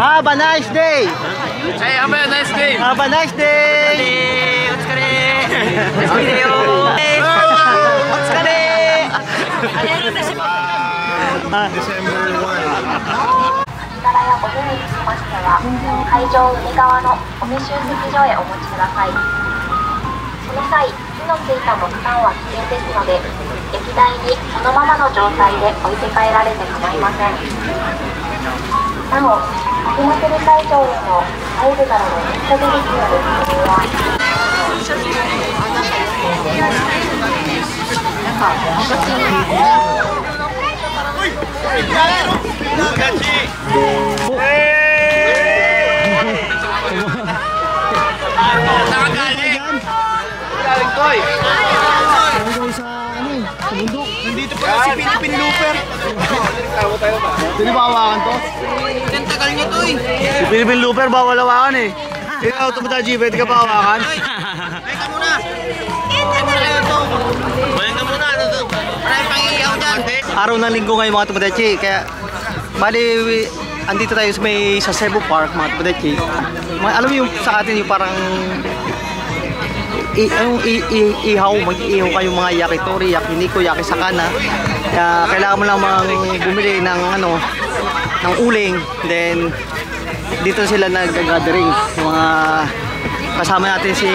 Have a nice day. Hey, have a nice day. Have a nice day. Otsukare. December 1。からやお湯につきましては、会場海側のごみ集積所へお持ちください。その際、火のついた木炭は危険ですので、液台にそのままの状態で置いて帰られて構いません。なお、秋祭り会場への外部からの熱射出口による利用は、Nandito pala si Philippine Looper. Tinibawakan to? Ang tagal niyo to eh. Si Philippine Looper bawal hawakan eh. Ikaw, Tomodachi, pwede ka ba hawakan? Ay ka muna. Ay muna kayo to. Bayan ka muna. Maraming pangiyaw dyan. Araw ng linggo ngayon mga Tomodachi, kaya bali andito tayo sa Cebu Park mga Tomodachi. Alam mo yung sa atin yung parang mag-ihaw kayo mga yakitori, yakiniko, yakisakana. Kaya kailangan mo lang bumili ng ng uling, then dito sila nag-gathering. Yung mga kasama natin si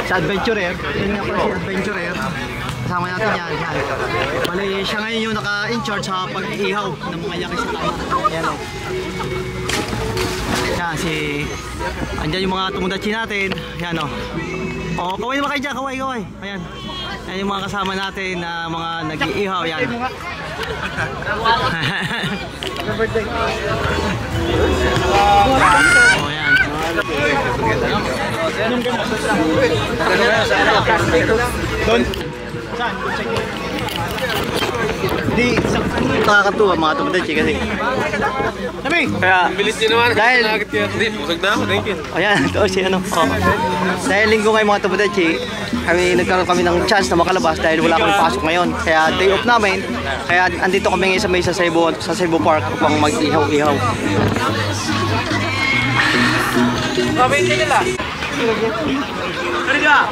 adventurer. Yan nga pala si adventurer. Kasama natin yan. Bali siya ngayon yung naka-in-charge sa pag-ihaw ng mga yakisakana. Yan o. Yan andyan yung mga Tomodachi natin. Yan o. Oh, kaway naman kayo dyan, kaway. Ayan. Ayan yung mga kasama natin na mga nag-iihaw. Yan. Oh, yan. Doon? Saan? Di, nakakatuwa mga Tomodachi kasi. Kaya, Bilis niyo naman. Dahil, busog na ako. Thank you. ayan, ito si ano. Oh. Dahil linggo ngayon mga Tomodachi, nagkaroon kami ng chance na makalabas dahil wala kami pasok ngayon. Kaya day off namin. Kaya andito kami ngayon sa Cebu Park upang mag-ihaw-ihaw. Sabi niyo nila. Harga!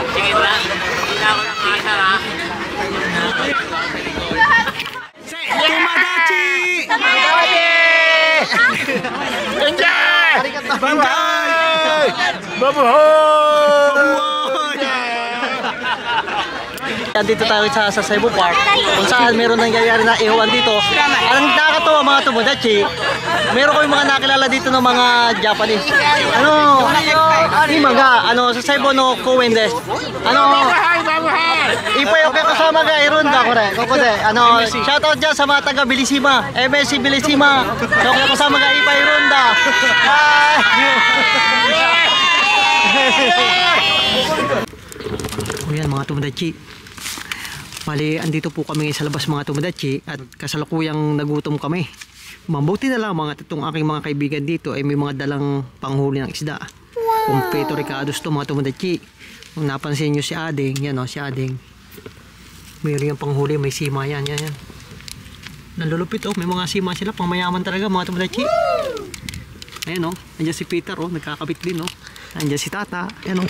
Sige na. Hindi na ako nakakasar ha. Tomodachi! Enjoy! Bye-bye! Babuhoy! Dito tayo sa Cebu Park kung saan meron nangyayari na ihawan dito. Ang nakakatawa mga Tomodachi, meron ko yung mga nakilala dito ng mga Japanese. Imaga, sa Cebu no Kuwendes. Ipayo ka kasama ka Ironda ko rin. Shoutout dyan sa mga taga Bilisima, MSC Bilisima. Kaya kasama ka Ironda. Yan mga Tomodachi. Bali, andito po kami sa labas mga Tomodachi at kasalukuyang nagutom kami. Mabuti na lang mga itong aking mga kaibigan dito ay may mga dalang panghuli ng isda. Kumpeto Ricardos to mga Tomodachi. Kung napansin nyo si Ading, yan o, si Ading. Mayroon yung panghuli, may sima yan. Nalulupit o, may mga sima sila, pangmayaman talaga mga Tomodachi. Ayan o, andyan si Peter o, nagkakabit din o. Andyan si Tata, ayan o.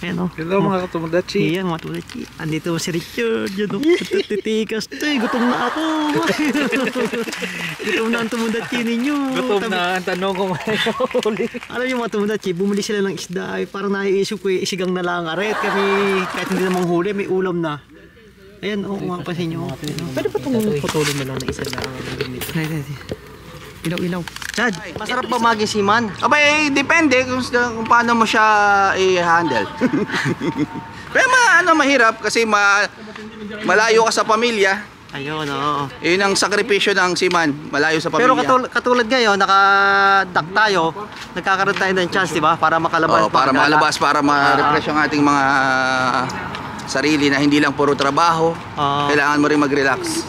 Ayan o. Hello mga Tomodachi. Ayan mga Tomodachi. Andito si Richard. Yan o. Titikas. Gutom na ako. Gutom na ang Tomodachi ninyo. Gutom na. Ang tanong ko mayroon. Alam niyo mga Tomodachi, bumili sila ng isda. Ay, parang naiisip ko isigang na lang. Aret kami, kahit hindi namang huli, may ulam na. Ayan o, mapapansin nyo. Pwede pa itong putulin na lang na isa na gamit. Ilaw. Chad, masarap ba magisiman? Abay, depende kung paano mo siya i-handle. Pero mahirap kasi malayo ka sa pamilya. Ayun, oo. Yun ang sakripisyo ng siman, malayo sa pamilya. Pero katulad ngayon, naka-duck tayo, nagkakaroon tayo ng chance, di ba? Para makalabas. Para makalabas, para ma-refresh ang ating mga sarili na hindi lang puro trabaho. Kailangan mo rin mag-relax.